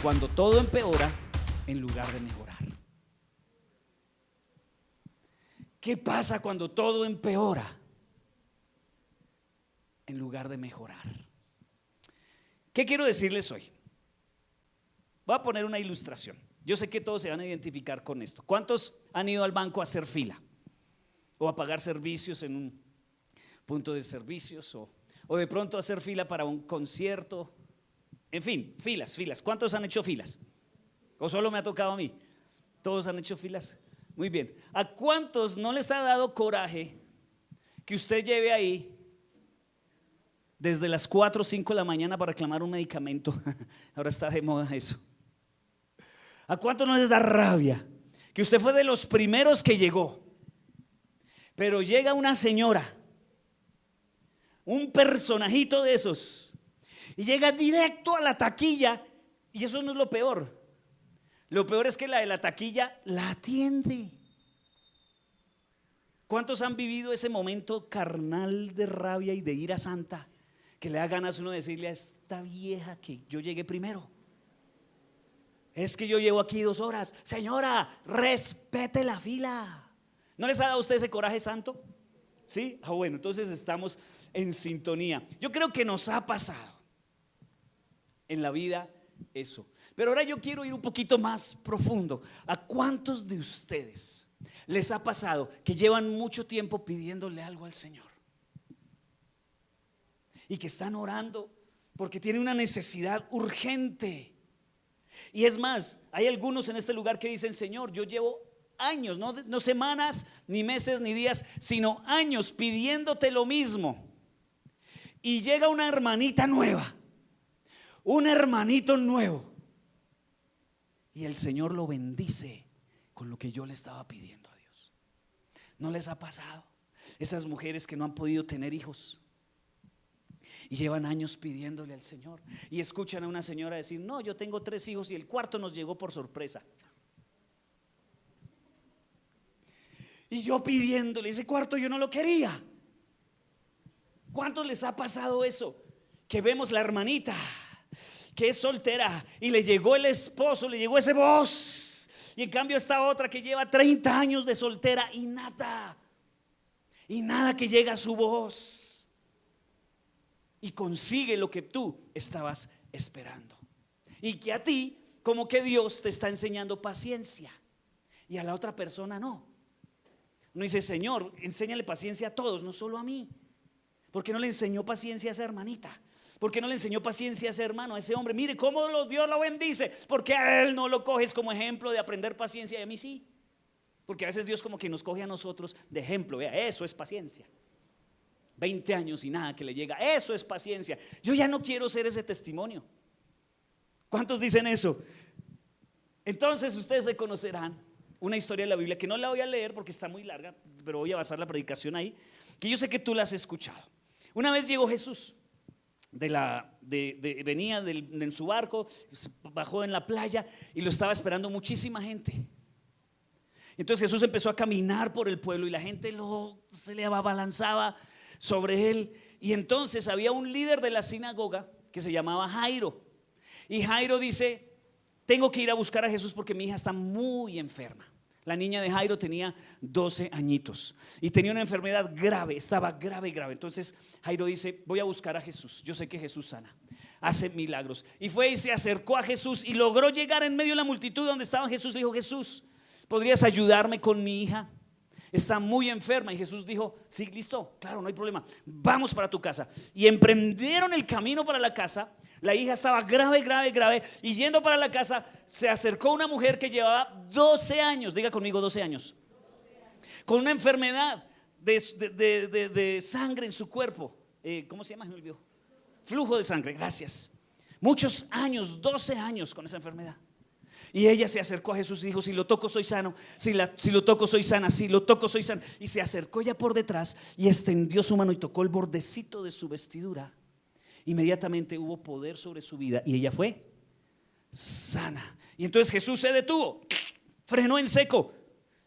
Cuando todo empeora en lugar de mejorar. ¿Qué pasa cuando todo empeora en lugar de mejorar? ¿Qué quiero decirles hoy? Voy a poner una ilustración. Yo sé que todos se van a identificar con esto. ¿Cuántos han ido al banco a hacer fila? O a pagar servicios en un punto de servicios, o de pronto a hacer fila para un concierto. En fin, filas. ¿Cuántos han hecho filas? ¿O solo me ha tocado a mí? ¿Todos han hecho filas? Muy bien. ¿A cuántos no les ha dado coraje que usted lleve ahí desde las 4 o 5 de la mañana para reclamar un medicamento? Ahora está de moda eso. ¿A cuántos no les da rabia que usted fue de los primeros que llegó, pero llega una señora, un personajito de esos, y llega directo a la taquilla? Y eso no es lo peor. Lo peor es que la de la taquilla la atiende. ¿Cuántos han vivido ese momento carnal de rabia y de ira santa que le da ganas a uno de decirle a esta vieja que yo llegué primero? Es que yo llevo aquí 2 horas. Señora, respete la fila. ¿No les ha dado a usted ese coraje santo? ¿Sí? Bueno, entonces estamos en sintonía. Yo creo que nos ha pasado en la vida eso. Pero ahora yo quiero ir un poquito más profundo. ¿A cuántos de ustedes les ha pasado que llevan mucho tiempo pidiéndole algo al Señor? Y que están orando porque tienen una necesidad urgente. Y es más, hay algunos en este lugar que dicen: Señor, yo llevo años, no semanas, ni meses, ni días, sino años pidiéndote lo mismo. Y llega una hermanita nueva, un hermanito nuevo, y el Señor lo bendice con lo que yo le estaba pidiendo a Dios. ¿No les ha pasado? Esas mujeres que no han podido tener hijos y llevan años pidiéndole al Señor, y escuchan a una señora decir: no, yo tengo 3 hijos y el cuarto nos llegó por sorpresa. Y yo pidiéndole, ese cuarto yo no lo quería. ¿Cuántos les ha pasado eso? Que vemos la hermanita que es soltera y le llegó el esposo, le llegó ese voz, y en cambio esta otra que lleva 30 años de soltera y nada que llega a su voz y consigue lo que tú estabas esperando. Y que a ti como que Dios te está enseñando paciencia y a la otra persona no. Uno dice: Señor, enséñale paciencia a todos, no solo a mí. ¿Por qué no le enseñó paciencia a esa hermanita? ¿Por qué no le enseñó paciencia a ese hermano, a ese hombre? Mire cómo Dios lo bendice. ¿Por qué a él no lo coges como ejemplo de aprender paciencia y a mí sí? Porque a veces Dios como que nos coge a nosotros de ejemplo. Vea, eso es paciencia. 20 años y nada que le llega, eso es paciencia. Yo ya no quiero ser ese testimonio. ¿Cuántos dicen eso? Entonces ustedes se conocerán una historia de la Biblia que no la voy a leer porque está muy larga, pero voy a basar la predicación ahí, que yo sé que tú la has escuchado. Una vez llegó Jesús venía en su barco, bajó en la playa y lo estaba esperando muchísima gente. Entonces Jesús empezó a caminar por el pueblo y la gente se le abalanzaba sobre él. Y entonces había un líder de la sinagoga que se llamaba Jairo. Y Jairo dice: tengo que ir a buscar a Jesús porque mi hija está muy enferma. La niña de Jairo tenía 12 añitos y tenía una enfermedad grave, estaba grave. Entonces Jairo dice: voy a buscar a Jesús, yo sé que Jesús sana, hace milagros. Y fue y se acercó a Jesús y logró llegar en medio de la multitud donde estaba Jesús. Le dijo: Jesús, ¿podrías ayudarme con mi hija? Está muy enferma. Y Jesús dijo: sí, listo, claro, no hay problema, vamos para tu casa. Y emprendieron el camino para la casa. La hija estaba grave. Y yendo para la casa se acercó una mujer que llevaba 12 años, diga conmigo, 12 años, con una enfermedad de sangre en su cuerpo. ¿Cómo se llama? Me olvidó. Flujo de sangre, gracias. Muchos años, 12 años con esa enfermedad. Y ella se acercó a Jesús y dijo: si lo toco soy sano, si lo toco soy sana, si lo toco soy sana. Y se acercó ella por detrás y extendió su mano y tocó el bordecito de su vestidura. Inmediatamente hubo poder sobre su vida y ella fue sana. Y entonces Jesús se detuvo, frenó en seco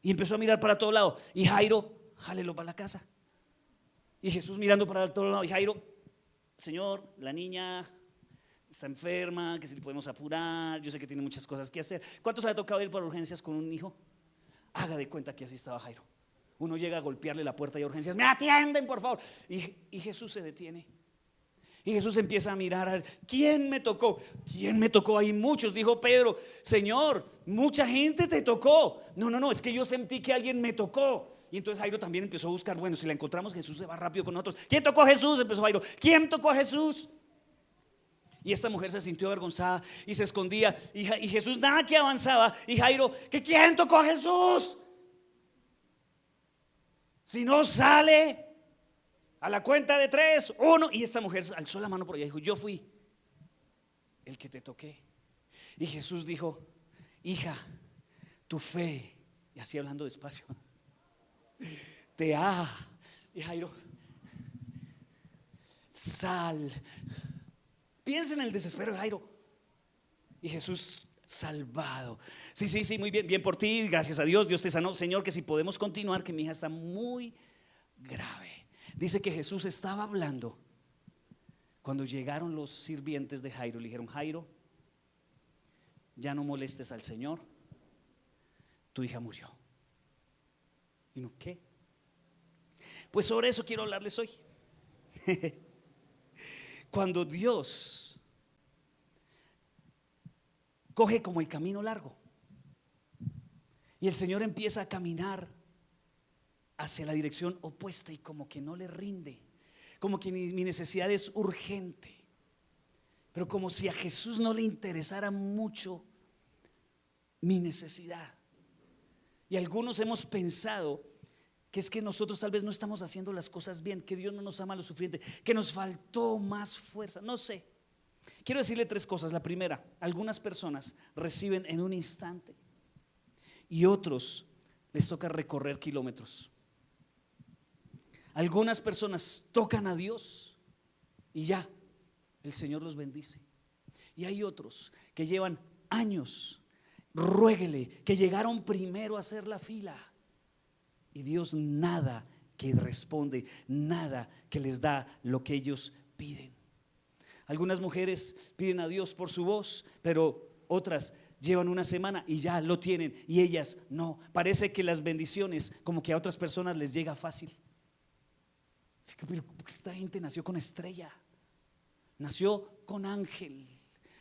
y empezó a mirar para todo lado. Y Jairo: jálelo para la casa. Y Jesús mirando para todo lado. Y Jairo: Señor, la niña está enferma, que si le podemos apurar, yo sé que tiene muchas cosas que hacer. ¿Cuántos le ha tocado ir por urgencias con un hijo? Haga de cuenta que así estaba Jairo. Uno llega a golpearle la puerta de urgencias, me atienden por favor, y Jesús se detiene. Y Jesús empieza a mirar, a ver, ¿quién me tocó? ¿Quién me tocó? Hay muchos, dijo Pedro. Señor, mucha gente te tocó. No, es que yo sentí que alguien me tocó. Y entonces Jairo también empezó a buscar, bueno, si la encontramos, Jesús se va rápido con nosotros. ¿Quién tocó a Jesús? Empezó Jairo, ¿quién tocó a Jesús? Y esta mujer se sintió avergonzada y se escondía, y Jesús nada que avanzaba. Y Jairo, ¿que quién tocó a Jesús? Si no sale a la cuenta de 3, 1. Y esta mujer alzó la mano por allá y dijo, yo fui el que te toqué. Y Jesús dijo, hija, tu fe, y así hablando despacio, te ha. Y Jairo, sal. Piensa en el desespero de Jairo. Y Jesús, salvado. Sí, muy bien, bien por ti, gracias a Dios, Dios te sanó. Señor, que si podemos continuar, que mi hija está muy grave. Dice que Jesús estaba hablando cuando llegaron los sirvientes de Jairo. Le dijeron, Jairo, ya no molestes al Señor, tu hija murió. Y no, ¿qué? Pues sobre eso quiero hablarles hoy. Cuando Dios coge como el camino largo y el Señor empieza a caminar hacia la dirección opuesta y como que no le rinde, como que mi necesidad es urgente, pero como si a Jesús no le interesara mucho mi necesidad. Y algunos hemos pensado que es que nosotros tal vez no estamos haciendo las cosas bien, que Dios no nos ama lo suficiente, que nos faltó más fuerza, no sé. Quiero decirle 3 cosas. La primera, algunas personas reciben en un instante y otros les toca recorrer kilómetros. Algunas personas tocan a Dios y ya, el Señor los bendice. Y hay otros que llevan años, ruéguele, que llegaron primero a hacer la fila. Y Dios nada que responde, nada que les da lo que ellos piden. Algunas mujeres piden a Dios por su voz, pero otras llevan una semana y ya lo tienen, y ellas no. Parece que las bendiciones como que a otras personas les llega fácil. Pero esta gente nació con estrella, nació con ángel,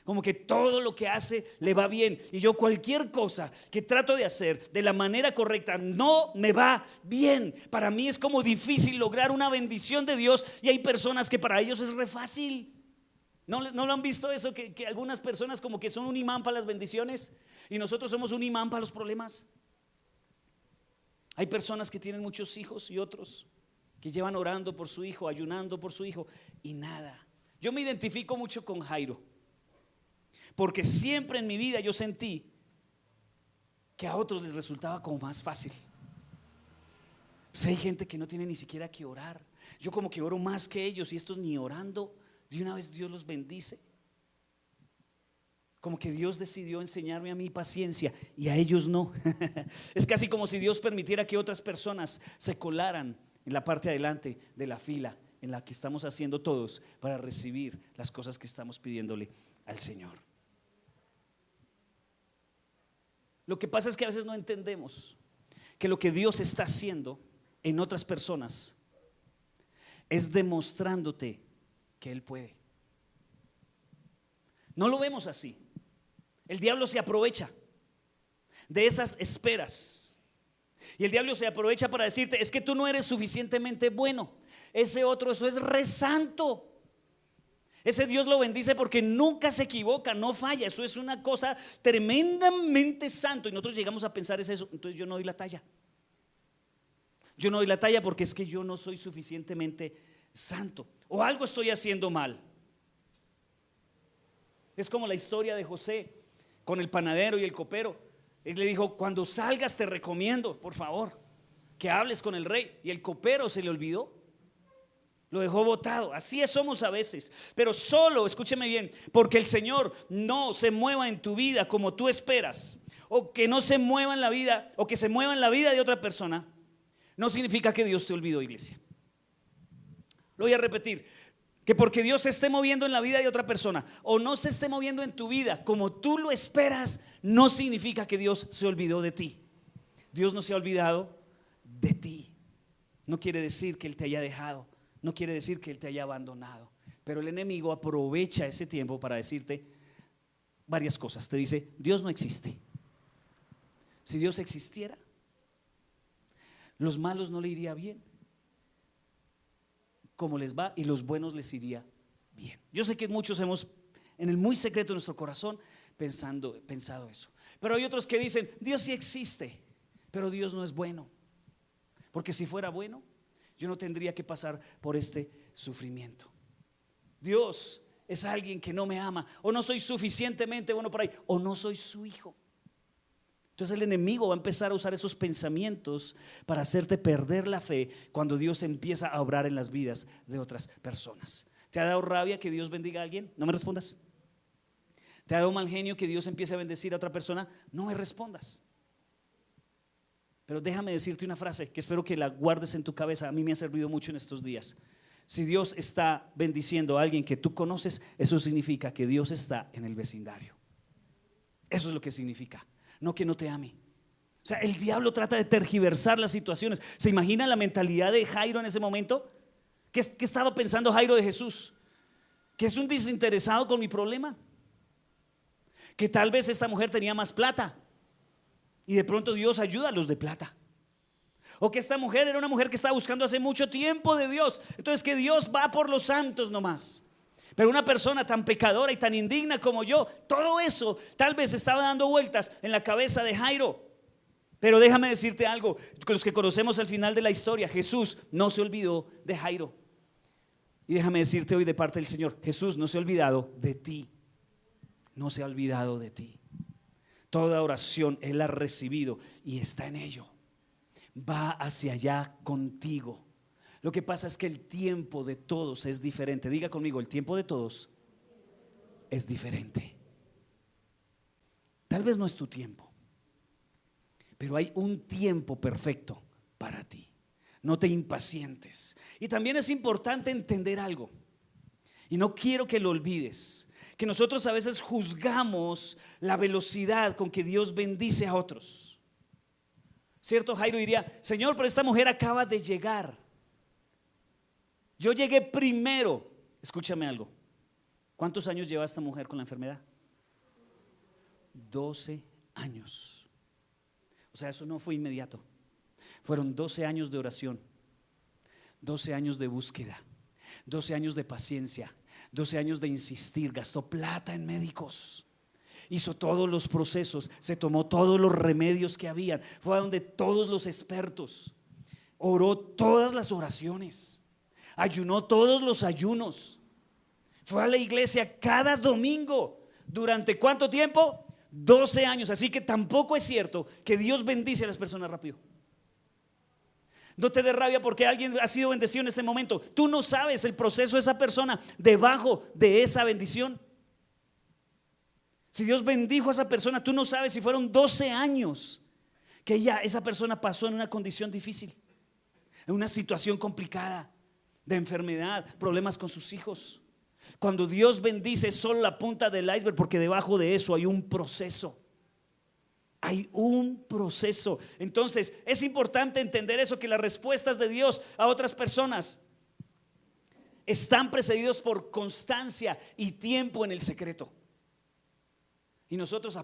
como que todo lo que hace le va bien, y yo cualquier cosa que trato de hacer de la manera correcta no me va bien. Para mí es como difícil lograr una bendición de Dios, y hay personas que para ellos es re fácil. ¿No lo han visto eso? Que algunas personas como que son un imán para las bendiciones y nosotros somos un imán para los problemas. Hay personas que tienen muchos hijos y otros que llevan orando por su hijo, ayunando por su hijo y nada. Yo me identifico mucho con Jairo, porque siempre en mi vida yo sentí que a otros les resultaba como más fácil. Pues hay gente que no tiene ni siquiera que orar. Yo como que oro más que ellos, y estos ni orando, de una vez Dios los bendice. Como que Dios decidió enseñarme a mí paciencia y a ellos no. Es casi como si Dios permitiera que otras personas se colaran en la parte adelante de la fila en la que estamos haciendo todos para recibir las cosas que estamos pidiéndole al Señor. Lo que pasa es que a veces no entendemos que lo que Dios está haciendo en otras personas es demostrándote que Él puede. No lo vemos así. El diablo se aprovecha de esas esperas, y el diablo se aprovecha para decirte: es que tú no eres suficientemente bueno. Ese otro, eso es re santo. Ese Dios lo bendice porque nunca se equivoca, no falla. Eso es una cosa tremendamente santo. Y nosotros llegamos a pensar es eso. Entonces yo no doy la talla. Yo no doy la talla porque es que yo no soy suficientemente santo, o algo estoy haciendo mal. Es como la historia de José con el panadero y el copero. Él le dijo: cuando salgas te recomiendo, por favor, que hables con el rey. Y el copero se le olvidó, lo dejó botado. Así somos a veces, pero solo, escúcheme bien, porque el Señor no se mueva en tu vida como tú esperas, o que no se mueva en la vida, o que se mueva en la vida de otra persona, no significa que Dios te olvidó, iglesia. Lo voy a repetir. que porque Dios se esté moviendo en la vida de otra persona o no se esté moviendo en tu vida como tú lo esperas, no significa que Dios se olvidó de ti. Dios no se ha olvidado de ti. No quiere decir que Él te haya dejado, no quiere decir que Él te haya abandonado, pero el enemigo aprovecha ese tiempo para decirte varias cosas. Te dice: Dios no existe. Si Dios existiera, los malos no le iría bien como les va, y los buenos les iría bien. Yo sé que muchos hemos en el muy secreto de nuestro corazón pensado eso, pero hay otros que dicen: Dios sí existe, pero Dios no es bueno, porque si fuera bueno yo no tendría que pasar por este sufrimiento. Dios es alguien que no me ama, o no soy suficientemente bueno para ahí, o no soy su hijo. Entonces el enemigo va a empezar a usar esos pensamientos para hacerte perder la fe cuando Dios empieza a obrar en las vidas de otras personas. ¿Te ha dado rabia que Dios bendiga a alguien? No me respondas. ¿Te ha dado mal genio que Dios empiece a bendecir a otra persona? No me respondas. Pero déjame decirte una frase que espero que la guardes en tu cabeza. A mí me ha servido mucho en estos días. Si Dios está bendiciendo a alguien que tú conoces, eso significa que Dios está en el vecindario. Eso es lo que significa. No que no te ame. O sea, el diablo trata de tergiversar las situaciones. ¿Se imagina la mentalidad de Jairo en ese momento? ¿Qué estaba pensando Jairo de Jesús? Que es un desinteresado con mi problema. Que tal vez esta mujer tenía más plata y de pronto Dios ayuda a los de plata. O que esta mujer era una mujer que estaba buscando hace mucho tiempo de Dios. Entonces que Dios va por los santos nomás. Pero una persona tan pecadora y tan indigna como yo, todo eso tal vez estaba dando vueltas en la cabeza de Jairo. Pero déjame decirte algo, los que conocemos el final de la historia, Jesús no se olvidó de Jairo. Y déjame decirte hoy de parte del Señor, Jesús no se ha olvidado de ti. No se ha olvidado de ti. Toda oración Él ha recibido y está en ello. Va hacia allá contigo. Lo que pasa es que el tiempo de todos es diferente. Diga conmigo: el tiempo de todos es diferente. Tal vez no es tu tiempo, pero hay un tiempo perfecto para ti. No te impacientes. Y también es importante entender algo, y no quiero que lo olvides, que nosotros a veces juzgamos la velocidad con que Dios bendice a otros. ¿Cierto? Jairo diría: Señor, pero esta mujer acaba de llegar. Yo llegué primero. Escúchame algo. ¿Cuántos años lleva esta mujer con la enfermedad? 12 años. O sea, eso no fue inmediato. Fueron 12 años de oración, 12 años de búsqueda, 12 años de paciencia, 12 años de insistir. Gastó plata en médicos, hizo todos los procesos, se tomó todos los remedios que habían, fue a donde todos los expertos, oró todas las oraciones, ayunó todos los ayunos, fue a la iglesia cada domingo. ¿Durante cuánto tiempo? 12 años. Así que tampoco es cierto que Dios bendice a las personas rápido. No te dé rabia porque alguien ha sido bendecido en este momento. Tú no sabes el proceso de esa persona debajo de esa bendición. Si Dios bendijo a esa persona, tú no sabes si fueron 12 años que esa persona pasó en una condición difícil, en una situación complicada de enfermedad, problemas con sus hijos. Cuando Dios bendice es solo la punta del iceberg, porque debajo de eso hay un proceso. Hay un proceso. Entonces es importante entender eso, que las respuestas de Dios a otras personas están precedidos por constancia y tiempo en el secreto. Y nosotros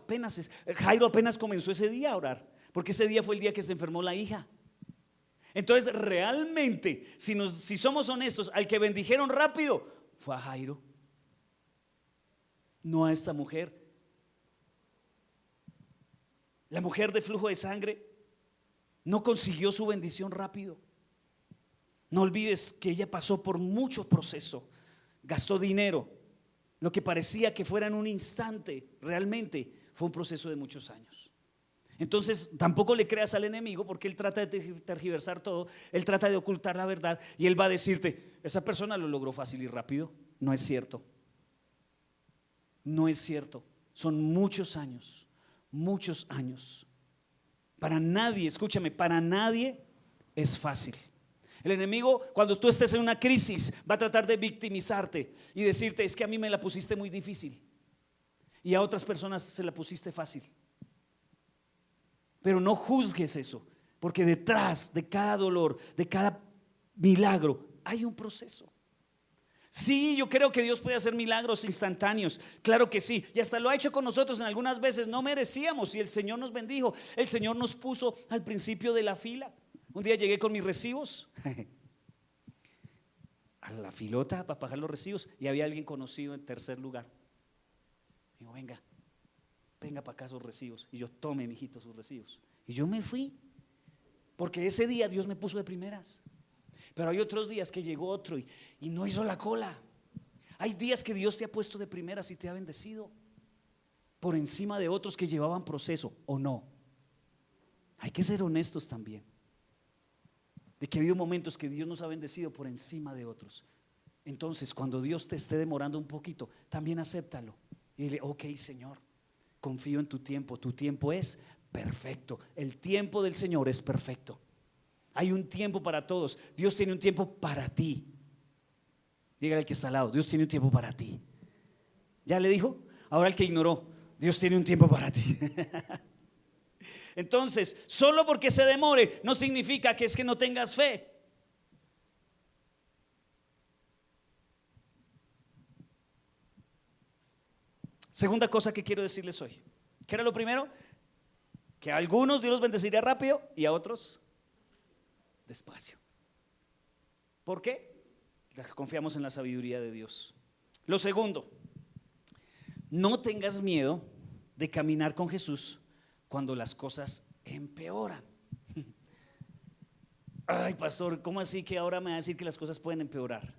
Jairo apenas comenzó ese día a orar, porque ese día fue el día que se enfermó la hija. Entonces realmente, si somos honestos, al que bendijeron rápido fue a Jairo, no a esta mujer. La mujer de flujo de sangre no consiguió su bendición rápido. No olvides que ella pasó por mucho proceso, gastó dinero. Lo que parecía que fuera en un instante, realmente fue un proceso de muchos años. Entonces tampoco le creas al enemigo, porque él trata de tergiversar todo. Él trata de ocultar la verdad y él va a decirte: esa persona lo logró fácil y rápido. No es cierto. No es cierto. Son muchos años, muchos años. Para nadie, escúchame, para nadie es fácil. El enemigo, cuando tú estés en una crisis, va a tratar de victimizarte y decirte: es que a mí me la pusiste muy difícil y a otras personas se la pusiste fácil. Pero no juzgues eso, porque detrás de cada dolor, de cada milagro, hay un proceso. Sí, yo creo que Dios puede hacer milagros instantáneos, claro que sí, y hasta lo ha hecho con nosotros en algunas veces. No merecíamos y el Señor nos bendijo. El Señor nos puso al principio de la fila. Un día llegué con mis recibos a la filota para pagar los recibos y había alguien conocido en tercer lugar. Digo: venga para acá sus recibos. Y yo: tome, mijito, sus recibos. Y yo me fui, porque ese día Dios me puso de primeras. Pero hay otros días que llegó otro y no hizo la cola. Hay días que Dios te ha puesto de primeras y te ha bendecido por encima de otros que llevaban proceso, ¿o no? Hay que ser honestos también, de que ha habido momentos que Dios nos ha bendecido por encima de otros. Entonces, cuando Dios te esté demorando un poquito, también acéptalo y dile: ok, Señor, confío en tu tiempo es perfecto. El tiempo del Señor es perfecto. Hay un tiempo para todos. Dios tiene un tiempo para ti. Dígale al que está al lado: Dios tiene un tiempo para ti. ¿Ya le dijo? Ahora el que ignoró: Dios tiene un tiempo para ti. Entonces, solo porque se demore no significa que es que no tengas fe. Segunda cosa que quiero decirles hoy. ¿Qué era lo primero? Que a algunos Dios los bendeciría rápido y a otros despacio. ¿Por qué? Confiamos en la sabiduría de Dios. Lo segundo: no tengas miedo de caminar con Jesús cuando las cosas empeoran. Ay, pastor, ¿cómo así que ahora me va a decir que las cosas pueden empeorar?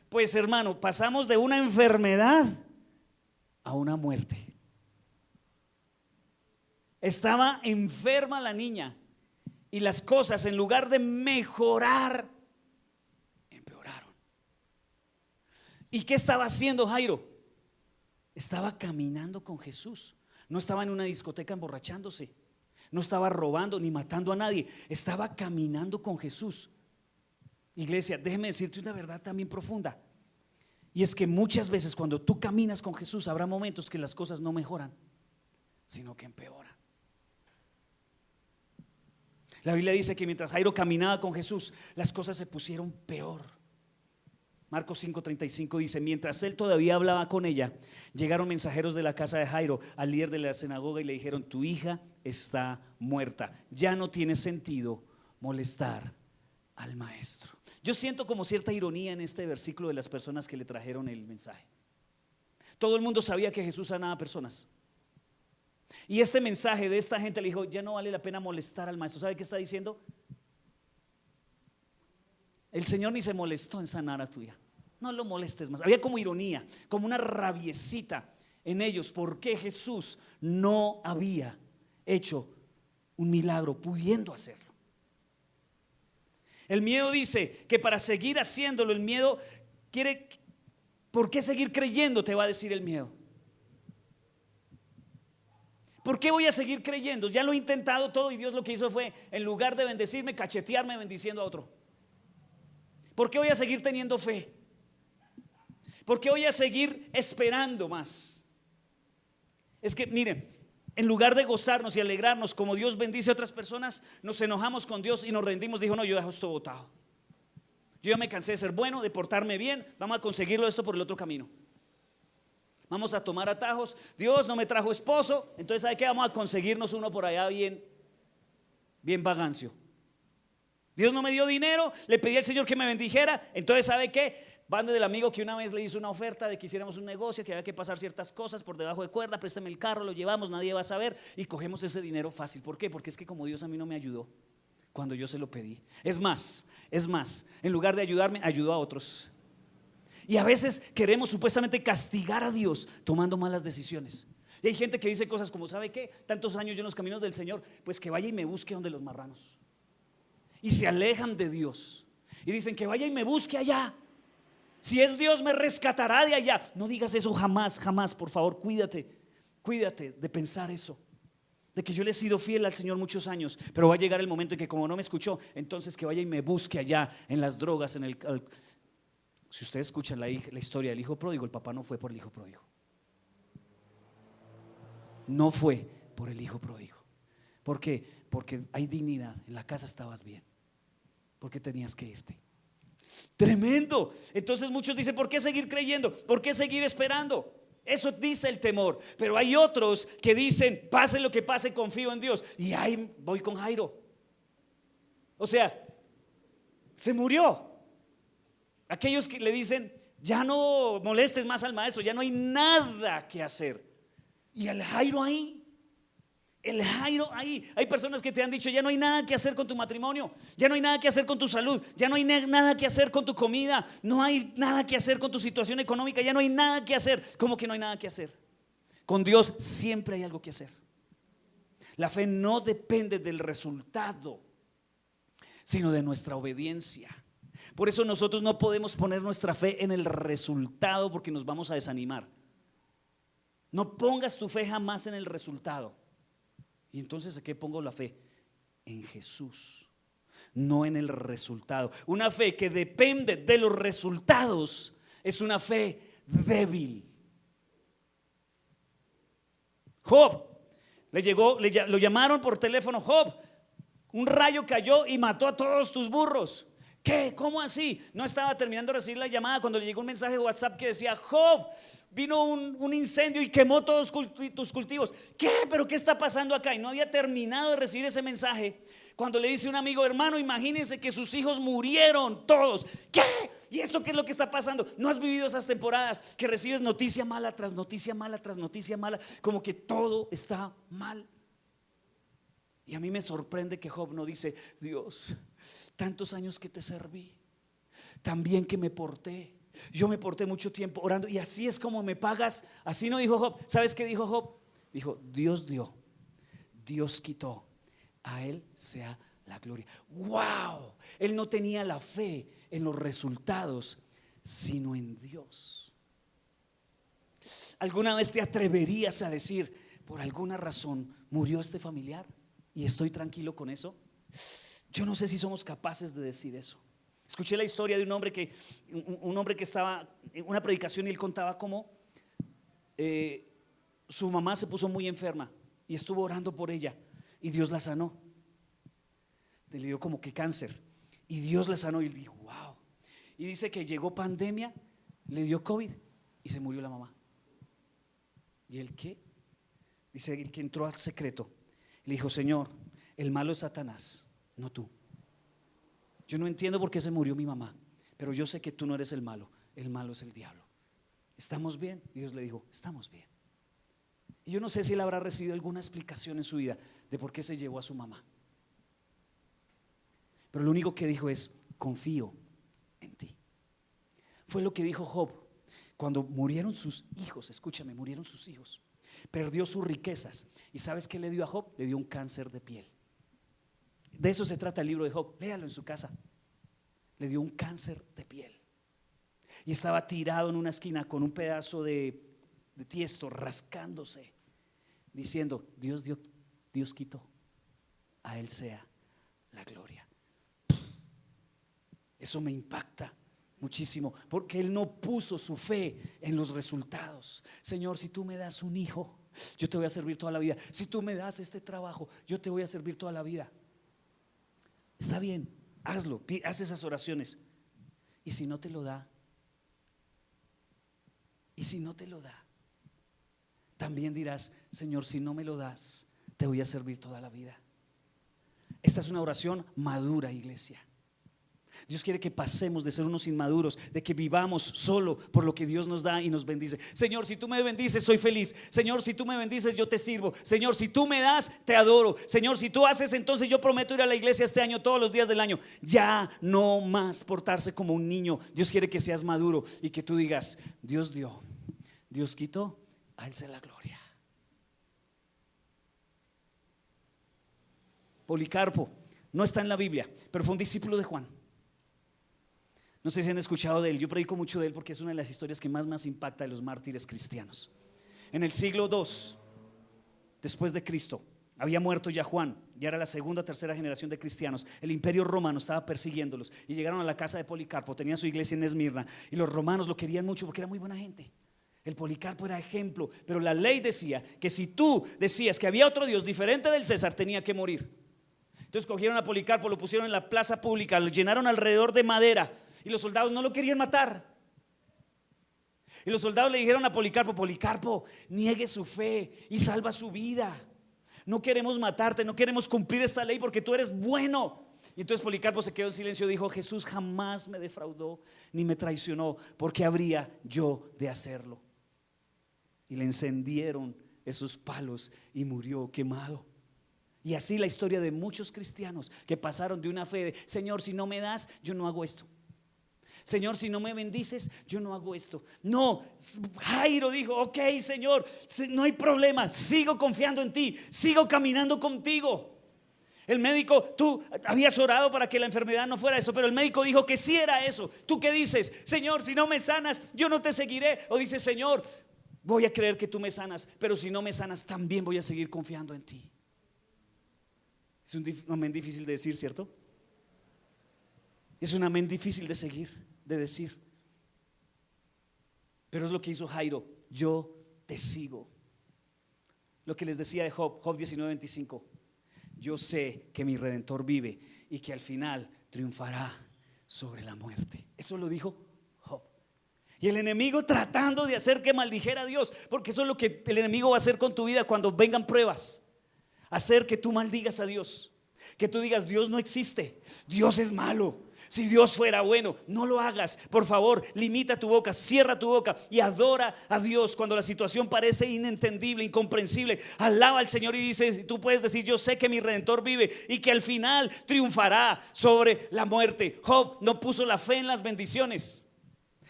Pues, hermano, pasamos de una enfermedad a una muerte. Estaba enferma la niña y las cosas, en lugar de mejorar, empeoraron. ¿Y qué estaba haciendo Jairo? Estaba caminando con Jesús. No estaba en una discoteca emborrachándose, no estaba robando ni matando a nadie, estaba caminando con Jesús. Iglesia, déjeme decirte una verdad también profunda, y es que muchas veces cuando tú caminas con Jesús habrá momentos que las cosas no mejoran, sino que empeoran. La Biblia dice que mientras Jairo caminaba con Jesús, las cosas se pusieron peor. Marcos 5:35 dice: mientras él todavía hablaba con ella, llegaron mensajeros de la casa de Jairo al líder de la sinagoga y le dijeron: tu hija está muerta, ya no tiene sentido molestar al maestro. Yo siento como cierta ironía en este versículo de las personas que le trajeron el mensaje. Todo el mundo sabía que Jesús sanaba personas, y este mensaje de esta gente le dijo: ya no vale la pena molestar al maestro. ¿Sabe qué está diciendo? El Señor ni se molestó en sanar a tu hija, no lo molestes más. Había como ironía, como una rabiecita en ellos, porque Jesús no había hecho un milagro pudiendo hacerlo. El miedo dice que para seguir haciéndolo, el miedo quiere: ¿por qué seguir creyendo? Te va a decir el miedo. ¿Por qué voy a seguir creyendo? Ya lo he intentado todo y Dios lo que hizo fue, en lugar de bendecirme, cachetearme bendiciendo a otro. ¿Por qué voy a seguir teniendo fe? ¿Por qué voy a seguir esperando más? Es que miren, en lugar de gozarnos y alegrarnos como Dios bendice a otras personas, nos enojamos con Dios y nos rendimos. Dijo: no, yo dejo esto botado. Yo ya me cansé de ser bueno, de portarme bien. Vamos a conseguirlo esto por el otro camino. Vamos a tomar atajos. Dios no me trajo esposo, entonces ¿sabe qué? Vamos a conseguirnos uno por allá bien vagancio. Dios no me dio dinero, le pedí al Señor que me bendijera, entonces ¿sabe qué? Van del amigo que una vez le hizo una oferta de que hiciéramos un negocio, que había que pasar ciertas cosas por debajo de cuerda. Préstame el carro, lo llevamos, nadie va a saber, y cogemos ese dinero fácil. ¿Por qué? Porque es que como Dios a mí no me ayudó cuando yo se lo pedí. Es más, en lugar de ayudarme, ayudó a otros. Y a veces queremos supuestamente castigar a Dios tomando malas decisiones. Y hay gente que dice cosas como: ¿sabe qué? Tantos años yo en los caminos del Señor, pues que vaya y me busque donde los marranos. Y se alejan de Dios y dicen: que vaya y me busque allá. Si es Dios, me rescatará de allá. No digas eso jamás, jamás, por favor, cuídate de pensar eso. de que yo le he sido fiel al Señor muchos años, pero va a llegar el momento en que como no me escuchó, entonces que vaya y me busque allá en las drogas, si ustedes escuchan la historia del hijo pródigo, el papá no fue por el hijo pródigo. No fue por el hijo pródigo. ¿Por qué? Porque hay dignidad. En la casa estabas bien. ¿Por qué tenías que irte? Tremendo. Entonces muchos dicen, ¿por qué seguir creyendo? ¿Por qué seguir esperando? Eso dice el temor. Pero hay otros que dicen, pase lo que pase, confío en Dios. Y ahí voy con Jairo. O sea, se murió. Aquellos que le dicen, ya no molestes más al maestro, ya no hay nada que hacer. Y el Jairo ahí. El Jairo ahí. Hay personas que te han dicho, ya no hay nada que hacer con tu matrimonio, ya no hay nada que hacer con tu salud, ya no hay nada que hacer con tu comida, no hay nada que hacer con tu situación económica, ya no hay nada que hacer. ¿Cómo que no hay nada que hacer? Con Dios siempre hay algo que hacer. La fe no depende del resultado, sino de nuestra obediencia. Por eso nosotros no podemos poner nuestra fe en el resultado, porque nos vamos a desanimar. No pongas tu fe jamás en el resultado. Y entonces, ¿a qué pongo la fe? En Jesús, no en el resultado. Una fe que depende de los resultados es una fe débil. Job, lo llamaron por teléfono. Job, un rayo cayó y mató a todos tus burros. ¿Qué? ¿Cómo así? No estaba terminando de recibir la llamada cuando le llegó un mensaje de WhatsApp que decía, Job, vino un incendio y quemó todos tus cultivos. ¿Qué? ¿Pero qué está pasando acá? Y no había terminado de recibir ese mensaje cuando le dice un amigo, hermano, imagínense que sus hijos murieron todos. ¿Qué? ¿Y esto qué es lo que está pasando? ¿No has vivido esas temporadas que recibes noticia mala tras noticia mala tras noticia mala? Como que todo está mal. Y a mí me sorprende que Job no dice, Dios, tantos años que te serví, tan bien que me porté. Yo me porté mucho tiempo orando y así es como me pagas. Así no dijo Job. ¿Sabes qué dijo Job? Dijo, Dios dio, Dios quitó, a Él sea la gloria. ¡Wow! Él no tenía la fe en los resultados, sino en Dios. ¿Alguna vez te atreverías a decir, por alguna razón murió este familiar y estoy tranquilo con eso? Yo no sé si somos capaces de decir eso. Escuché la historia de un hombre que estaba en una predicación y él contaba cómo su mamá se puso muy enferma y estuvo orando por ella y Dios la sanó. Le dio como que cáncer y Dios la sanó y él dijo, wow. Y dice que llegó pandemia, le dio COVID y se murió la mamá. ¿Y él qué? Dice el que entró al secreto, le dijo, Señor, el malo es Satanás, no tú. Yo no entiendo por qué se murió mi mamá, pero yo sé que tú no eres el malo es el diablo. ¿Estamos bien? Y Dios le dijo, estamos bien. Y yo no sé si él habrá recibido alguna explicación en su vida de por qué se llevó a su mamá, pero lo único que dijo es, confío en ti. Fue lo que dijo Job cuando murieron sus hijos. Escúchame, murieron sus hijos, perdió sus riquezas. ¿Y sabes qué le dio a Job? Le dio un cáncer de piel. De eso se trata el libro de Job, léalo en su casa. Le dio un cáncer de piel y estaba tirado en una esquina con un pedazo de tiesto rascándose, diciendo, Dios dio, Dios quitó, a Él sea la gloria. Eso me impacta muchísimo, porque él no puso su fe en los resultados. Señor, si tú me das un hijo, yo te voy a servir toda la vida. Si tú me das este trabajo, yo te voy a servir toda la vida. Está bien, hazlo, haz esas oraciones. Y si no te lo da, y si no te lo da, también dirás, Señor, si no me lo das, te voy a servir toda la vida. Esta es una oración madura, iglesia. Dios quiere que pasemos de ser unos inmaduros, de que vivamos solo por lo que Dios nos da y nos bendice. Señor, si tú me bendices, soy feliz. Señor, si tú me bendices, yo te sirvo. Señor, si tú me das, te adoro. Señor, si tú haces, entonces yo prometo ir a la iglesia este año, todos los días del año. Ya no más portarse como un niño. Dios quiere que seas maduro y que tú digas, Dios dio, Dios quitó, a Él sea la gloria. Policarpo no está en la Biblia, pero fue un discípulo de Juan. No sé si han escuchado de él. Yo predico mucho de él porque es una de las historias que más impacta de los mártires cristianos. En el siglo II después de Cristo, Había muerto ya Juan, ya era la segunda o tercera generación de cristianos. El imperio romano estaba persiguiéndolos y llegaron a la casa de Policarpo, tenía su iglesia en Esmirna y los romanos lo querían mucho porque era muy buena gente. El Policarpo era ejemplo, pero la ley decía que si tú decías que había otro Dios diferente del César, tenía que morir. Entonces cogieron a Policarpo, lo pusieron en la plaza pública, lo llenaron alrededor de madera y los soldados no lo querían matar. Y los soldados le dijeron a Policarpo: Policarpo, niegue su fe y salva su vida. No queremos matarte, no queremos cumplir esta ley porque tú eres bueno. Y entonces Policarpo se quedó en silencio y dijo: Jesús jamás me defraudó ni me traicionó, ¿por qué habría yo de hacerlo? Y le encendieron esos palos y murió quemado. Y así la historia de muchos cristianos que pasaron de una fe de: Señor, si no me das, yo no hago esto. Señor, si no me bendices, yo no hago esto. No, Jairo dijo: ok, Señor, no hay problema, sigo confiando en ti, sigo caminando contigo. El médico, tú habías orado para que la enfermedad no fuera eso, pero el médico dijo que sí era eso. ¿Tú qué dices? Señor, si no me sanas, yo no te seguiré. O dices: Señor, voy a creer que tú me sanas, pero si no me sanas, también voy a seguir confiando en ti. Es un amén difícil de decir, ¿cierto? Es un amén difícil de seguir, de decir. Pero es lo que hizo Jairo: yo te sigo. Lo que les decía de Job 19:25: yo sé que mi Redentor vive y que al final triunfará sobre la muerte. Eso lo dijo Job. Y el enemigo tratando de hacer que maldijera a Dios, porque eso es lo que el enemigo va a hacer con tu vida cuando vengan pruebas: hacer que tú maldigas a Dios, que tú digas: Dios no existe, Dios es malo. Si Dios fuera bueno, no lo hagas. Por favor, limita tu boca, cierra tu boca y adora a Dios cuando la situación parece inentendible, incomprensible. Alaba al Señor y dice, tú puedes decir: yo sé que mi Redentor vive y que al final triunfará sobre la muerte. Job no puso la fe en las bendiciones,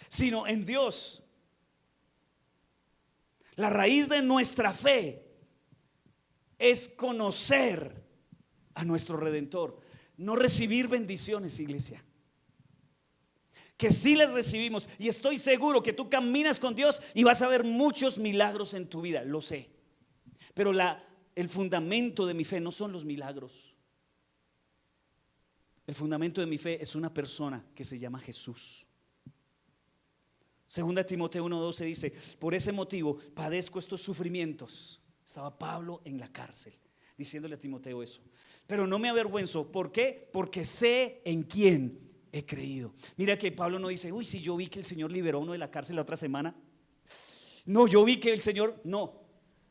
sino en Dios. La raíz de nuestra fe es conocer a nuestro Redentor, no recibir bendiciones, iglesia. Que sí las recibimos, y estoy seguro que tú caminas con Dios y vas a ver muchos milagros en tu vida, lo sé. Pero el fundamento de mi fe no son los milagros. El fundamento de mi fe es una persona que se llama Jesús. Segunda Timoteo 1:12 dice: por ese motivo padezco estos sufrimientos. Estaba Pablo en la cárcel diciéndole a Timoteo eso. Pero no me avergüenzo. ¿Por qué? Porque sé en quién he creído. Mira que Pablo no dice: uy, si yo vi que el Señor liberó a uno de la cárcel la otra semana. No, yo vi que el Señor, no.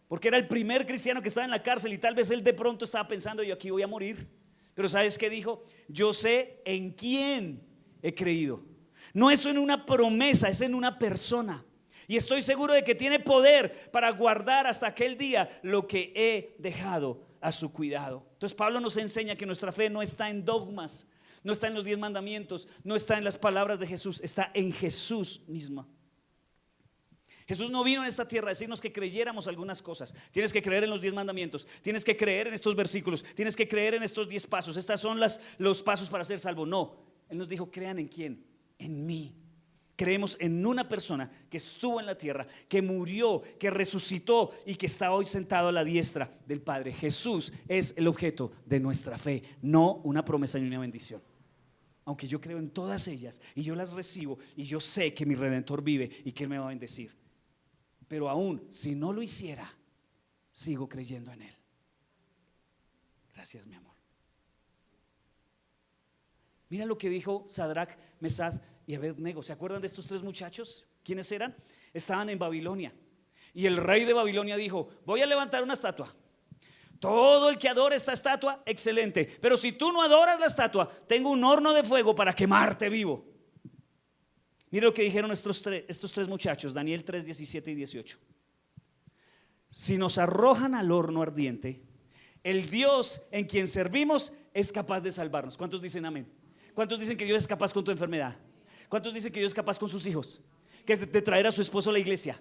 Porque era el primer cristiano que estaba en la cárcel y tal vez él de pronto estaba pensando: yo aquí voy a morir. Pero ¿sabes qué dijo? Yo sé en quién he creído. No es en una promesa, es en una persona. Y estoy seguro de que tiene poder para guardar hasta aquel día lo que he dejado a su cuidado. Entonces Pablo nos enseña que nuestra fe no está en dogmas, no está en los 10 mandamientos, no está en las palabras de Jesús, está en Jesús mismo. Jesús no vino en esta tierra a decirnos que creyéramos algunas cosas. Tienes que creer en los 10 mandamientos, tienes que creer en estos versículos, tienes que creer en estos 10 pasos. Estas son los pasos para ser salvo. No, Él nos dijo: crean en quién, en mí. Creemos en una persona que estuvo en la tierra, que murió, que resucitó y que está hoy sentado a la diestra del Padre. Jesús es el objeto de nuestra fe, no una promesa ni una bendición. Aunque yo creo en todas ellas y yo las recibo y yo sé que mi Redentor vive y que Él me va a bendecir, pero aún si no lo hiciera, sigo creyendo en Él. Gracias, mi amor. Mira lo que dijo Sadrach, Mesach y Abednego. ¿Se acuerdan de estos 3 muchachos? ¿Quiénes eran? Estaban en Babilonia y el rey de Babilonia dijo: voy a levantar una estatua. Todo el que adore esta estatua, excelente. Pero si tú no adoras la estatua, tengo un horno de fuego para quemarte vivo. Mira lo que dijeron estos tres muchachos, Daniel 3, 17 y 18. Si nos arrojan al horno ardiente, el Dios en quien servimos es capaz de salvarnos. ¿Cuántos dicen amén? ¿Cuántos dicen que Dios es capaz con tu enfermedad? ¿Cuántos dicen que Dios es capaz con sus hijos? Que de traer a su esposo a la iglesia,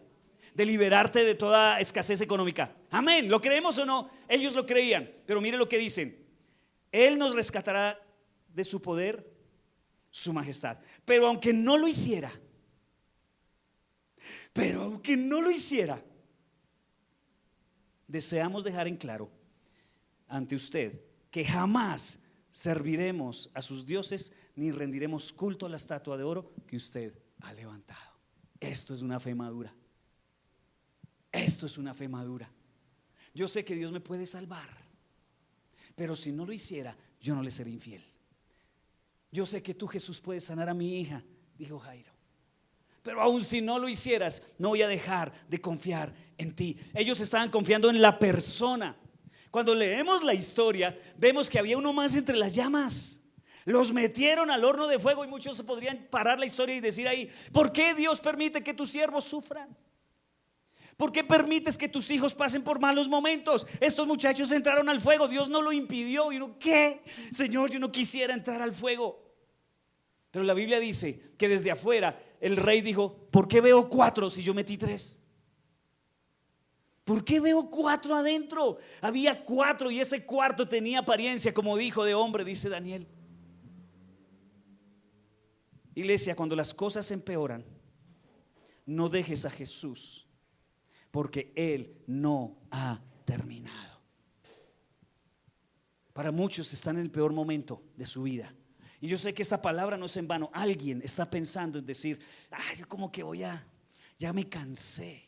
de liberarte de toda escasez económica. Amén. ¿Lo creemos o no? Ellos lo creían. Pero mire lo que dicen: Él nos rescatará de su poder, su majestad. Pero aunque no lo hiciera, deseamos dejar en claro ante usted que jamás serviremos a sus dioses ni rendiremos culto a la estatua de oro que usted ha levantado. Esto es una fe madura. Esto es una fe madura. Yo sé que Dios me puede salvar, pero si no lo hiciera, yo no le seré infiel. Yo sé que tú, Jesús, puedes sanar a mi hija, dijo Jairo, pero aun si no lo hicieras, no voy a dejar de confiar en ti. Ellos estaban confiando en la persona. Cuando leemos la historia, vemos que había uno más entre las llamas. Los metieron al horno de fuego y muchos se podrían parar la historia y decir ahí: ¿por qué Dios permite que tus siervos sufran? ¿Por qué permites que tus hijos pasen por malos momentos? Estos muchachos entraron al fuego, Dios no lo impidió. Y uno, ¿qué? Señor, yo no quisiera entrar al fuego. Pero la Biblia dice que desde afuera el rey dijo: ¿por qué veo 4 si yo metí 3? ¿Por qué veo 4 adentro? Había 4 y ese cuarto tenía apariencia, como dijo, de hombre, dice Daniel. Iglesia, cuando las cosas empeoran, no dejes a Jesús, porque Él no ha terminado. Para muchos están en el peor momento de su vida. Y yo sé que esta palabra no es en vano. Alguien está pensando en decir: yo como que ya me cansé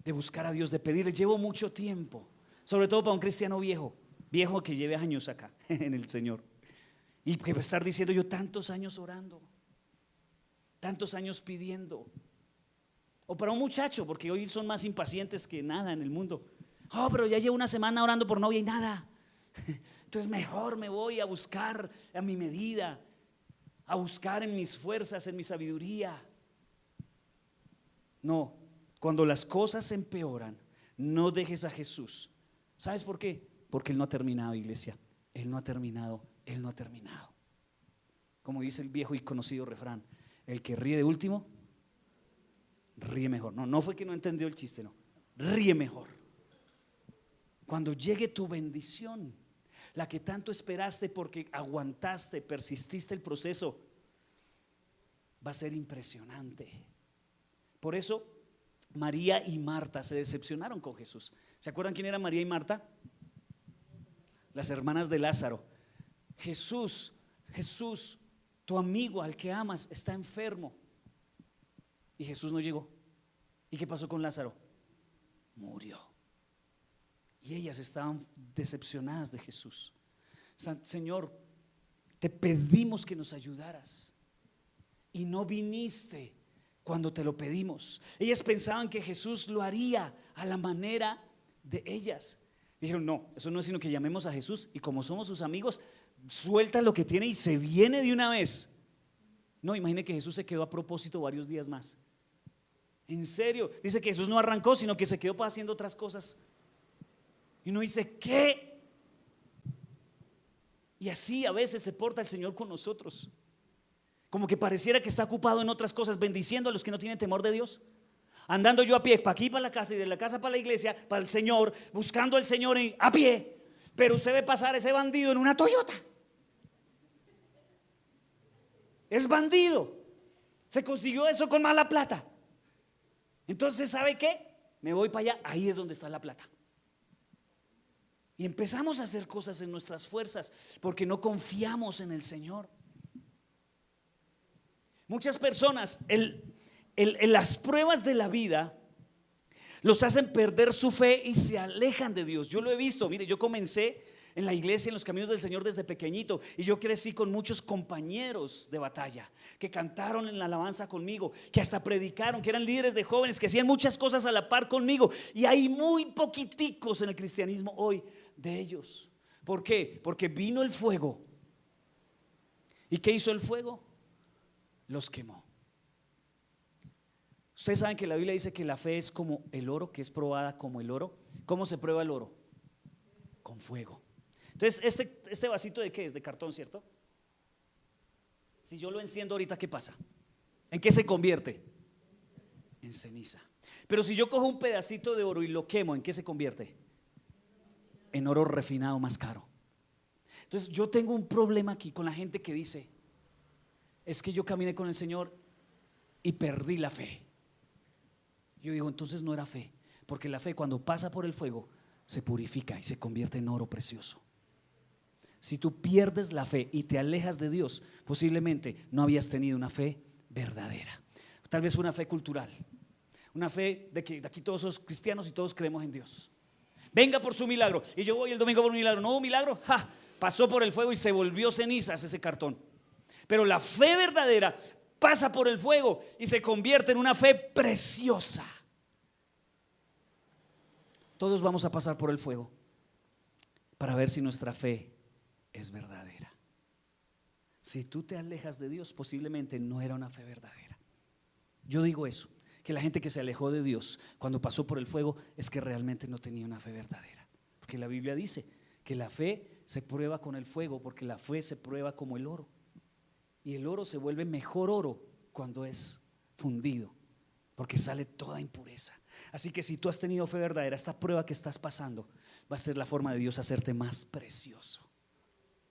de buscar a Dios, de pedirle. Llevo mucho tiempo, sobre todo para un cristiano viejo que lleve años acá en el Señor, y que va a estar diciendo: yo tantos años orando, tantos años pidiendo. O para un muchacho, porque hoy son más impacientes que nada en el mundo: pero ya llevo una semana orando por novia y nada. Entonces mejor me voy a buscar a mi medida, a buscar en mis fuerzas, en mi sabiduría. No, cuando las cosas empeoran, no dejes a Jesús. ¿Sabes por qué? Porque Él no ha terminado, iglesia. Él no ha terminado, Él no ha terminado. Como dice el viejo y conocido refrán: el que ríe de último ríe mejor. No fue que no entendió el chiste, no, ríe mejor. Cuando llegue tu bendición, la que tanto esperaste porque aguantaste, persististe el proceso, va a ser impresionante. Por eso María y Marta se decepcionaron con Jesús. ¿Se acuerdan quién era María y Marta? Las hermanas de Lázaro. Jesús, tu amigo al que amas está enfermo. Y Jesús no llegó. ¿Y qué pasó con Lázaro? Murió. Y ellas estaban decepcionadas de Jesús. Señor, te pedimos que nos ayudaras y no viniste cuando te lo pedimos. Ellas pensaban que Jesús lo haría a la manera de ellas. Dijeron: no, eso no es sino que llamemos a Jesús y como somos sus amigos, suelta lo que tiene y se viene de una vez. No, imagine que Jesús se quedó a propósito varios días más. En serio, dice que Jesús no arrancó, sino que se quedó haciendo otras cosas. Y uno dice: ¿qué? Y así a veces se porta el Señor con nosotros. Como que pareciera que está ocupado en otras cosas, bendiciendo a los que no tienen temor de Dios. Andando yo a pie, para aquí, para la casa, y de la casa para la iglesia, para el Señor, buscando al Señor a pie. Pero usted ve pasar ese bandido en una Toyota. Es bandido. Se consiguió eso con mala plata. Entonces, ¿sabe qué? Me voy para allá, ahí es donde está la plata. Y empezamos a hacer cosas en nuestras fuerzas porque no confiamos en el Señor. Muchas personas, las pruebas de la vida los hacen perder su fe y se alejan de Dios. Yo lo he visto. Mire, yo comencé en la iglesia, en los caminos del Señor desde pequeñito, y yo crecí con muchos compañeros de batalla que cantaron en la alabanza conmigo, que hasta predicaron, que eran líderes de jóvenes, que hacían muchas cosas a la par conmigo. Y hay muy poquiticos en el cristianismo hoy de ellos. ¿Por qué? Porque vino el fuego. ¿Y qué hizo el fuego? Los quemó. Ustedes saben que la Biblia dice que la fe es como el oro, que es probada como el oro. ¿Cómo se prueba el oro? Con fuego. Entonces, este vasito, ¿de qué es? De cartón, ¿cierto? Si yo lo enciendo ahorita, ¿qué pasa? ¿En qué se convierte? En ceniza. Pero si yo cojo un pedacito de oro y lo quemo, ¿en qué se convierte? En oro refinado más caro. Entonces yo tengo un problema aquí con la gente que dice: es que yo caminé con el Señor y perdí la fe. Yo digo: entonces no era fe, porque la fe, cuando pasa por el fuego, se purifica y se convierte en oro precioso. Si tú pierdes la fe y te alejas de Dios, posiblemente no habías tenido una fe verdadera. Tal vez una fe cultural, una fe de que aquí todos somos cristianos y todos creemos en Dios. Venga por su milagro, y yo voy el domingo por un milagro. No hubo milagro, pasó por el fuego y se volvió cenizas ese cartón. Pero la fe verdadera pasa por el fuego y se convierte en una fe preciosa. Todos vamos a pasar por el fuego para ver si nuestra fe es verdadera. Si tú te alejas de Dios, posiblemente no era una fe verdadera. Yo digo eso, que la gente que se alejó de Dios cuando pasó por el fuego es que realmente no tenía una fe verdadera. Porque la Biblia dice que la fe se prueba con el fuego, porque la fe se prueba como el oro. Y el oro se vuelve mejor oro cuando es fundido, porque sale toda impureza. Así que si tú has tenido fe verdadera, esta prueba que estás pasando va a ser la forma de Dios hacerte más precioso,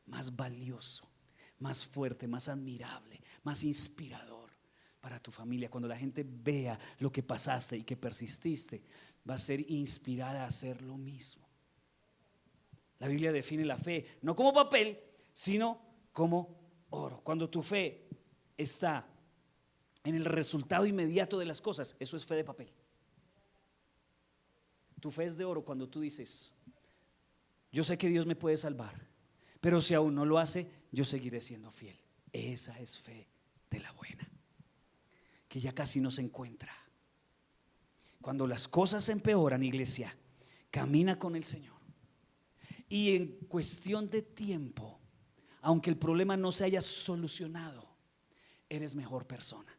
más valioso, más fuerte, más admirable, más inspirador para tu familia. Cuando la gente vea lo que pasaste y que persististe, va a ser inspirada a hacer lo mismo. La Biblia define la fe no como papel, sino como oro. Cuando tu fe está en el resultado inmediato de las cosas, eso es fe de papel. Tu fe es de oro cuando tú dices: yo sé que Dios me puede salvar, pero si aún no lo hace, yo seguiré siendo fiel. Esa es fe de la buena, que ya casi no se encuentra. Cuando las cosas empeoran, iglesia, camina con el Señor, y en cuestión de tiempo, aunque el problema no se haya solucionado, eres mejor persona.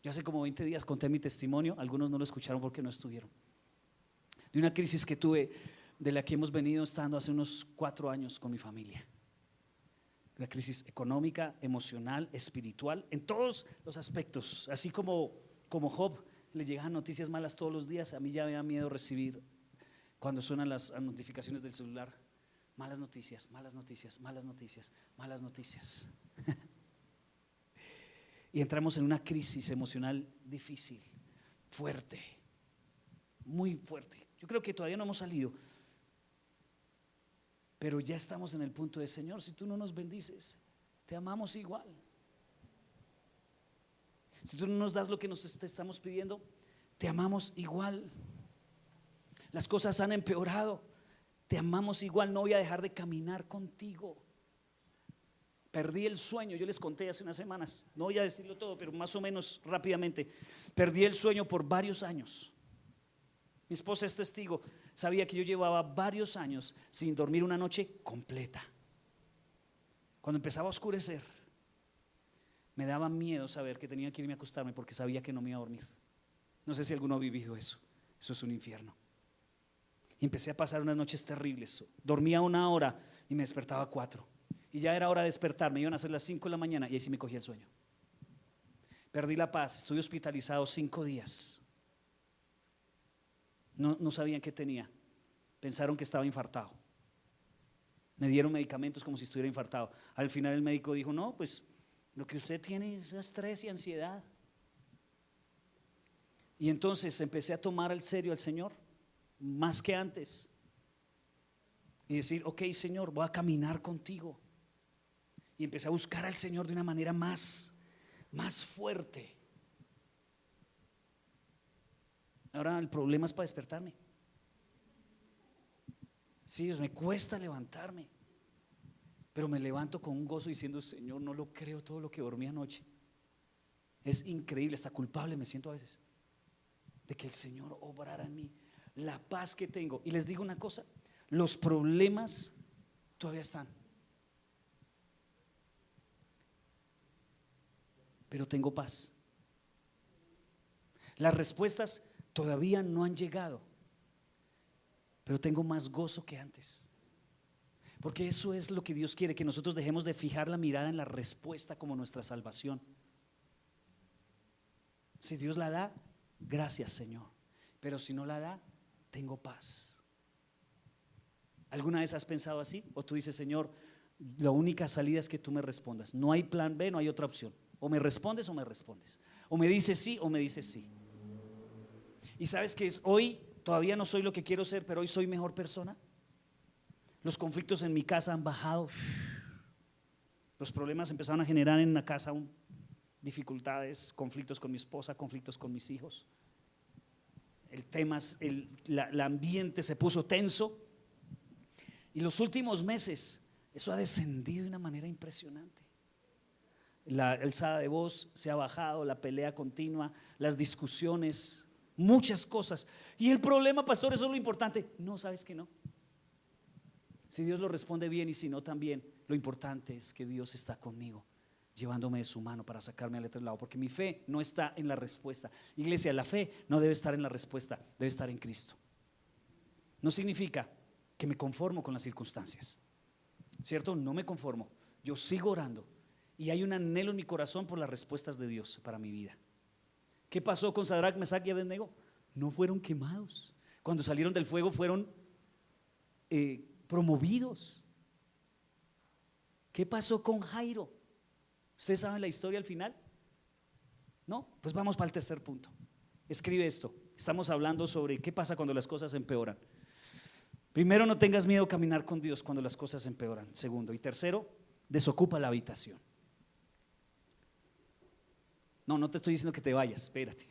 Yo hace como 20 días conté mi testimonio, algunos no lo escucharon porque no estuvieron, de una crisis que tuve, de la que hemos venido estando hace unos 4 años con mi familia. La crisis económica, emocional, espiritual, en todos los aspectos. Así como Job le llegaban noticias malas todos los días, a mí ya me da miedo recibir, cuando suenan las notificaciones del celular, malas noticias, malas noticias, malas noticias, malas noticias. Y entramos en una crisis emocional difícil, fuerte, muy fuerte. Yo creo que todavía no hemos salido, pero ya estamos en el punto de: Señor, si tú no nos bendices, te amamos igual. Si tú no nos das lo que te estamos pidiendo, te amamos igual. Las cosas han empeorado, te amamos igual. No voy a dejar de caminar contigo. Perdí el sueño, yo les conté hace unas semanas, no voy a decirlo todo, pero más o menos rápidamente. Perdí el sueño por varios años. Mi esposa es testigo, sabía que yo llevaba varios años sin dormir una noche completa. Cuando empezaba a oscurecer, me daba miedo saber que tenía que irme a acostarme, porque sabía que no me iba a dormir. No sé si alguno ha vivido eso. Eso es un infierno. Y empecé a pasar unas noches terribles. Dormía 1 hora y me despertaba 4. Y ya era hora de despertarme, iban a ser las 5 de la mañana y ahí sí me cogía el sueño. Perdí la paz, estuve hospitalizado 5 días. No sabían qué tenía, pensaron que estaba infartado. Me dieron medicamentos como si estuviera infartado. Al final el médico dijo: no, pues lo que usted tiene es estrés y ansiedad. Y entonces empecé a tomar al serio al Señor, más que antes, y decir: ok, Señor, voy a caminar contigo. Y empecé a buscar al Señor de una manera más fuerte. Ahora el problema es para despertarme. Sí, me cuesta levantarme, pero me levanto con un gozo diciendo: Señor, no lo creo todo lo que dormí anoche. Es increíble, hasta culpable me siento a veces de que el Señor obrara en mí. La paz que tengo. Y les digo una cosa: los problemas todavía están, pero tengo paz. Las respuestas todavía no han llegado, pero tengo más gozo que antes. Porque eso es lo que Dios quiere, que nosotros dejemos de fijar la mirada en la respuesta como nuestra salvación. Si Dios la da, gracias, Señor. Pero si no la da, tengo paz. ¿Alguna vez has pensado así? O tú dices: Señor, la única salida es que tú me respondas. No hay plan B, no hay otra opción. O me respondes o me respondes. O me dices sí o me dices sí. Y sabes que hoy Todavía no soy lo que quiero ser, pero hoy soy mejor persona. Los conflictos en mi casa han bajado. Los problemas empezaron a generar en la casa dificultades, conflictos con mi esposa, conflictos con mis hijos. El ambiente se puso tenso. Y los últimos meses eso ha descendido de una manera impresionante. La alzada de voz se ha bajado, la pelea continua, las discusiones, muchas cosas. Y el problema, pastor, eso es lo importante. No, sabes que no. Si Dios lo responde bien y si no también, lo importante es que Dios está conmigo, llevándome de su mano para sacarme al otro lado, porque mi fe no está en la respuesta. Iglesia, la fe no debe estar en la respuesta, debe estar en Cristo. No significa que me conformo con las circunstancias, ¿cierto? No me conformo, yo sigo orando y hay un anhelo en mi corazón por las respuestas de Dios para mi vida. ¿Qué pasó con Sadrac, Mesac y Abednego? No fueron quemados. Cuando salieron del fuego fueron promovidos. ¿Qué pasó con Jairo? ¿Ustedes saben la historia al final? ¿No? Pues vamos para el tercer punto. Escribe esto. Estamos hablando sobre qué pasa cuando las cosas empeoran. Primero, no tengas miedo a caminar con Dios cuando las cosas empeoran. Segundo y tercero, desocupa la habitación. No te estoy diciendo que te vayas, espérate.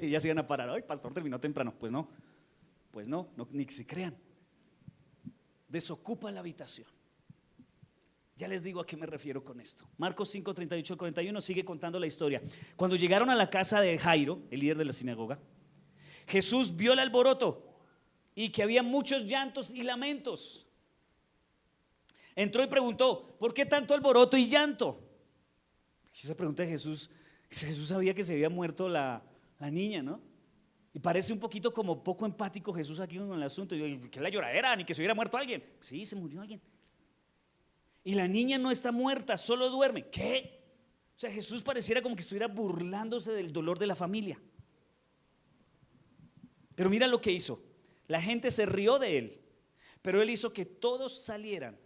Ya se iban a parar. Ay, pastor, terminó temprano. Pues no, ni que se crean. Desocupa la habitación. Ya les digo a qué me refiero con esto. Marcos 5, 38 al 41 sigue contando la historia. Cuando llegaron a la casa de Jairo, el líder de la sinagoga, Jesús vio el alboroto y que había muchos llantos y lamentos. Entró y preguntó: ¿por qué tanto alboroto y llanto? Esa pregunta de Jesús sabía que se había muerto la niña, ¿no? Y parece un poquito como poco empático Jesús aquí con el asunto. ¿Qué la lloradera? Ni que se hubiera muerto alguien. Sí, se murió alguien. Y la niña no está muerta, solo duerme. ¿Qué? O sea, Jesús pareciera como que estuviera burlándose del dolor de la familia. Pero mira lo que hizo. La gente se rió de él, pero él hizo que todos salieran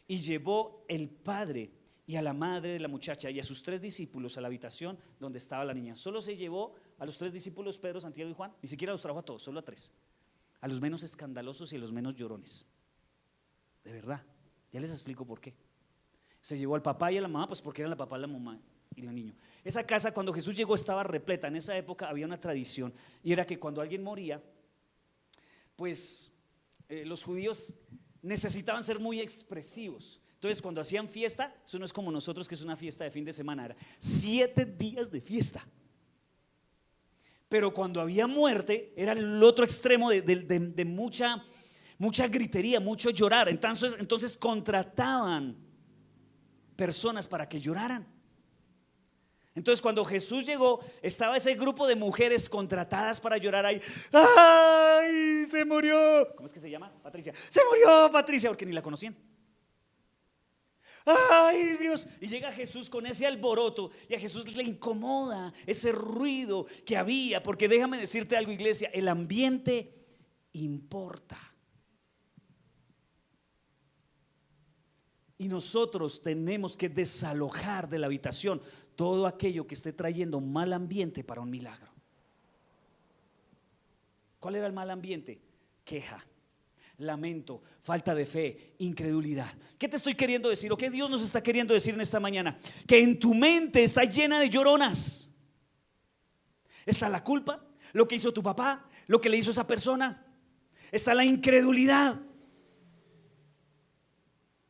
y llevó el padre y a la madre de la muchacha y a sus 3 discípulos a la habitación donde estaba la niña. Solo se llevó a los 3 discípulos, Pedro, Santiago y Juan. Ni siquiera los trajo a todos, solo a 3. A los menos escandalosos y a los menos llorones. De verdad, ya les explico por qué. Se llevó al papá y a la mamá, pues porque eran la papá, la mamá y el niño. Esa casa, cuando Jesús llegó, estaba repleta. En esa época había una tradición, y era que cuando alguien moría, pues los judíos necesitaban ser muy expresivos. Entonces, cuando hacían fiesta, eso no es como nosotros, que es una fiesta de fin de semana, era 7 días de fiesta. Pero cuando había muerte, era el otro extremo de mucha gritería, mucho llorar. Entonces contrataban personas para que lloraran. Entonces, cuando Jesús llegó, estaba ese grupo de mujeres contratadas para llorar ahí. ¡Ay, se murió! ¿Cómo es que se llama? Patricia. Se murió Patricia, porque ni la conocían. ¡Ay, Dios! Y llega Jesús con ese alboroto, y a Jesús le incomoda ese ruido que había, porque déjame decirte algo, iglesia, el ambiente importa. Y nosotros tenemos que desalojar de la habitación todo aquello que esté trayendo mal ambiente para un milagro. ¿Cuál era el mal ambiente? Queja, lamento, falta de fe, incredulidad. ¿Qué te estoy queriendo decir? ¿O qué Dios nos está queriendo decir en esta mañana? Que en tu mente está llena de lloronas. Está la culpa, lo que hizo tu papá, lo que le hizo esa persona. Está la incredulidad.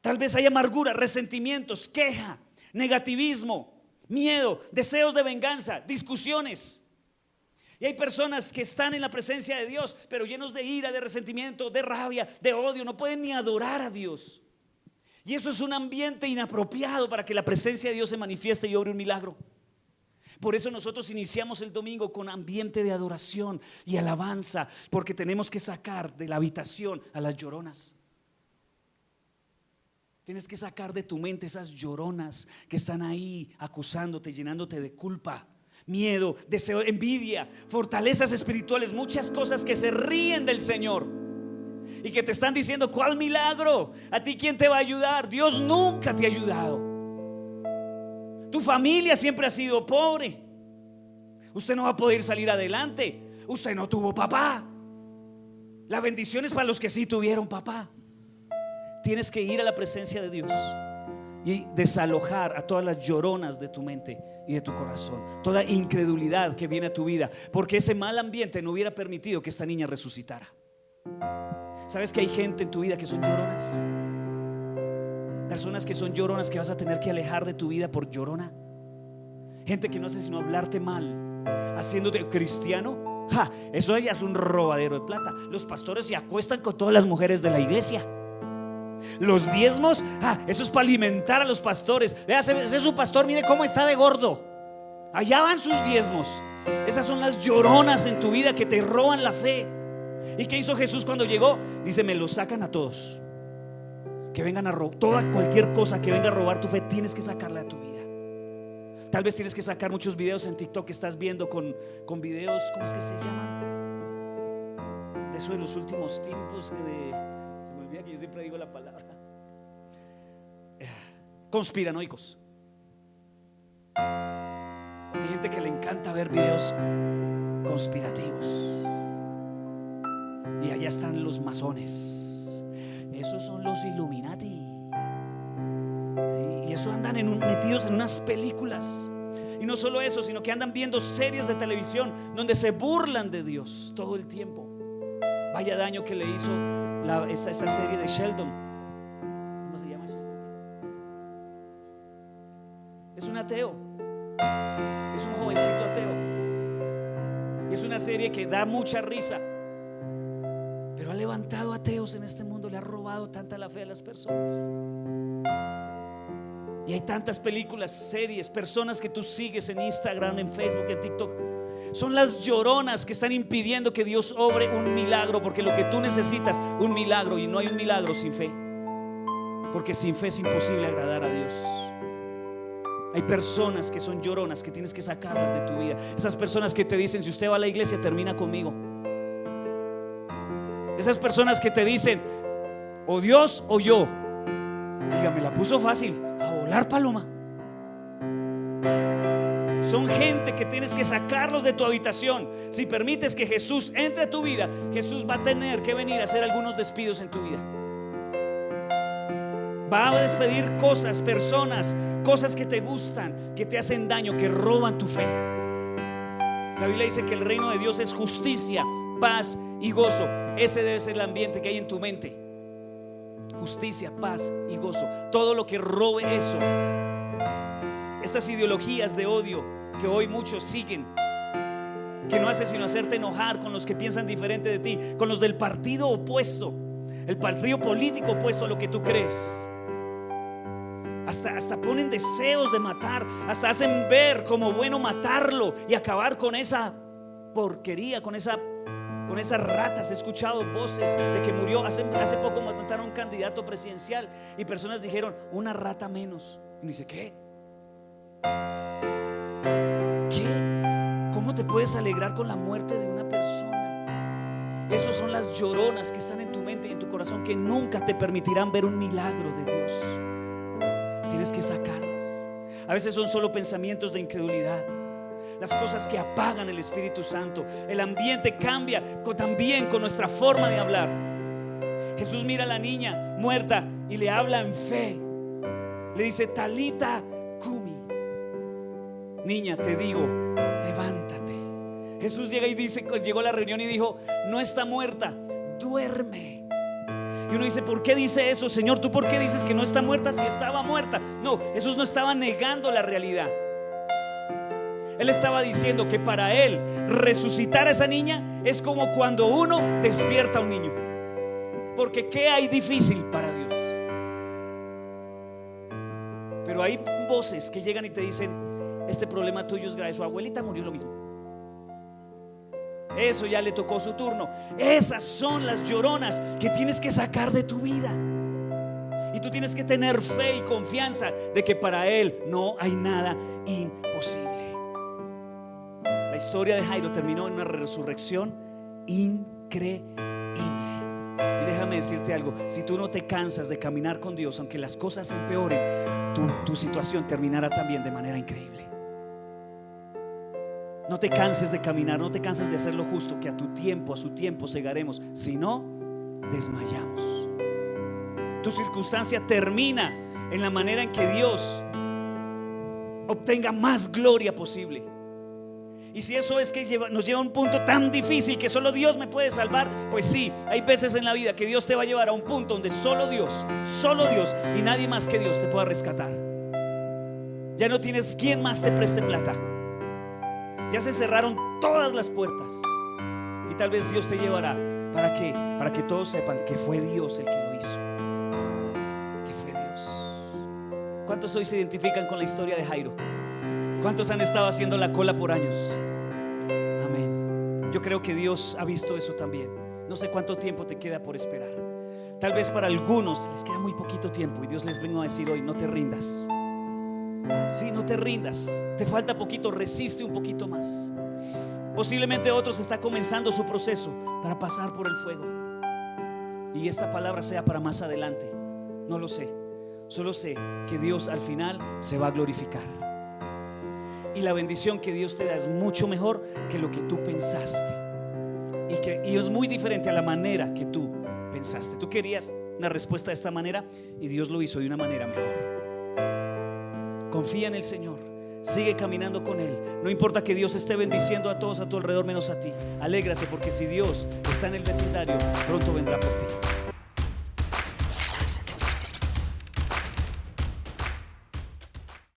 Tal vez hay amargura, resentimientos, queja, negativismo, miedo, deseos de venganza, discusiones. Y hay personas que están en la presencia de Dios, pero llenos de ira, de resentimiento, de rabia, de odio. No pueden ni adorar a Dios. Y eso es un ambiente inapropiado para que la presencia de Dios se manifieste y obre un milagro. Por eso nosotros iniciamos el domingo con ambiente de adoración y alabanza, porque tenemos que sacar de la habitación a las lloronas. Tienes que sacar de tu mente esas lloronas que están ahí acusándote, llenándote de culpa, miedo, deseo, envidia, fortalezas espirituales, muchas cosas que se ríen del Señor y que te están diciendo: ¿cuál milagro? ¿A ti quién te va a ayudar? Dios nunca te ha ayudado. Tu familia siempre ha sido pobre. Usted no va a poder salir adelante. Usted no tuvo papá. La bendición es para los que sí tuvieron papá. Tienes que ir a la presencia de Dios y desalojar a todas las lloronas de tu mente y de tu corazón, toda incredulidad que viene a tu vida, porque ese mal ambiente no hubiera permitido que esta niña resucitara. ¿Sabes que hay gente en tu vida que son lloronas? Personas que son lloronas que vas a tener que alejar de tu vida por llorona. Gente que no hace sino hablarte mal, haciéndote cristiano. Eso ya es un robadero de plata. Los pastores se acuestan con todas las mujeres de la iglesia. Los diezmos, eso es para alimentar a los pastores. Vea, ese es su pastor, mire cómo está de gordo. Allá van sus diezmos. Esas son las lloronas en tu vida que te roban la fe. ¿Y qué hizo Jesús cuando llegó? Dice, me lo sacan a todos. Que vengan a robar, cualquier cosa que venga a robar tu fe, tienes que sacarla de tu vida. Tal vez tienes que sacar muchos videos en TikTok que estás viendo con videos, ¿cómo es que se llaman? De eso de los últimos tiempos, se me olvida que yo siempre digo la palabra, conspiranoicos. Hay gente que le encanta ver videos conspirativos. Y allá están los masones. Esos son los Illuminati. ¿Sí? Y eso andan metidos en unas películas. Y no solo eso, sino que andan viendo series de televisión donde se burlan de Dios todo el tiempo. Vaya daño que le hizo esa serie de Sheldon. ¿Cómo se llama? Es un ateo. Es un jovencito ateo. Y es una serie que da mucha risa, pero ha levantado ateos en este mundo. Le ha robado tanta la fe a las personas. Y hay tantas películas, series, personas que tú sigues en Instagram, en Facebook, en TikTok. Son las lloronas que están impidiendo que Dios obre un milagro, porque lo que tú necesitas, un milagro, y no hay un milagro sin fe, porque sin fe es imposible agradar a Dios. Hay personas que son lloronas que tienes que sacarlas de tu vida. Esas personas que te dicen, si usted va a la iglesia, termina conmigo. Esas personas que te dicen, o Dios o yo. Dígame, la puso fácil. A volar, paloma. Son gente que tienes que sacarlos de tu habitación. Si permites que Jesús entre a tu vida, Jesús va a tener que venir a hacer algunos despidos en tu vida. Va a despedir cosas, personas, cosas que te gustan, que te hacen daño, que roban tu fe. La Biblia dice que el reino de Dios es justicia, paz y gozo. Ese debe ser el ambiente que hay en tu mente. Justicia, paz y gozo. Todo lo que robe eso, estas ideologías de odio que hoy muchos siguen, que no hace sino hacerte enojar con los que piensan diferente de ti, con los del partido opuesto, el partido político opuesto a lo que tú crees. Hasta ponen deseos de matar, hasta hacen ver como bueno matarlo y acabar con esa porquería, con esas ratas. He escuchado voces de que murió hace poco, mataron a un candidato presidencial y personas dijeron, una rata menos. Y me dice, ¿qué? ¿Cómo te puedes alegrar con la muerte de una persona? Esas son las lloronas que están en tu mente y en tu corazón, que nunca te permitirán ver un milagro de Dios. Tienes que sacarlas. A veces son solo pensamientos de incredulidad, las cosas que apagan el Espíritu Santo. El ambiente cambia también con nuestra forma de hablar. Jesús mira a la niña muerta y le habla en fe. Le dice, Talita Kumi, niña, te digo, levántate. Jesús llega y dice, llegó a la reunión y dijo, no está muerta, duerme. Y uno dice, ¿por qué dice eso, Señor? ¿Tú por qué dices que no está muerta si estaba muerta? No, Jesús no estaba negando la realidad. Él estaba diciendo que para él resucitar a esa niña es como cuando uno despierta a un niño. Porque ¿qué hay difícil para Dios? Pero hay voces que llegan y te dicen, este problema tuyo es grave, su abuelita murió lo mismo, eso ya le tocó su turno. Esas son las lloronas que tienes que sacar de tu vida. Y tú tienes que tener fe y confianza de que para Él no hay nada imposible. La historia de Jairo terminó en una resurrección increíble. Y déjame decirte algo, si tú no te cansas de caminar con Dios, aunque las cosas empeoren, tu situación terminará también de manera increíble. No te canses de caminar, no te canses de hacer lo justo, que a tu tiempo, a su tiempo segaremos, si no, desmayamos. Tu circunstancia termina en la manera en que Dios obtenga más gloria posible. Y si eso es que nos lleva a un punto tan difícil que solo Dios me puede salvar, pues sí, hay veces en la vida que Dios te va a llevar a un punto donde solo Dios y nadie más que Dios te pueda rescatar. Ya no tienes quien más te preste plata. Ya se cerraron todas las puertas. Y tal vez Dios te llevará. ¿Para qué? Para que todos sepan que fue Dios el que lo hizo. Que fue Dios. ¿Cuántos hoy se identifican con la historia de Jairo? ¿Cuántos han estado haciendo la cola por años? Amén. Yo creo que Dios ha visto eso también. No sé cuánto tiempo te queda por esperar. Tal vez para algunos les queda muy poquito tiempo y Dios les vengo a decir hoy: no te rindas. Sí, no te rindas. Te falta poquito, resiste un poquito más. Posiblemente otros está comenzando su proceso para pasar por el fuego. Y esta palabra sea para más adelante. No lo sé. Solo sé que Dios al final se va a glorificar. Y la bendición que Dios te da es mucho mejor que lo que tú pensaste. Y es muy diferente a la manera que tú pensaste. Tú querías una respuesta de esta manera y Dios lo hizo de una manera mejor. Confía en el Señor, sigue caminando con Él. No importa que Dios esté bendiciendo a todos a tu alrededor menos a ti. Alégrate, porque si Dios está en el vecindario, pronto vendrá por ti.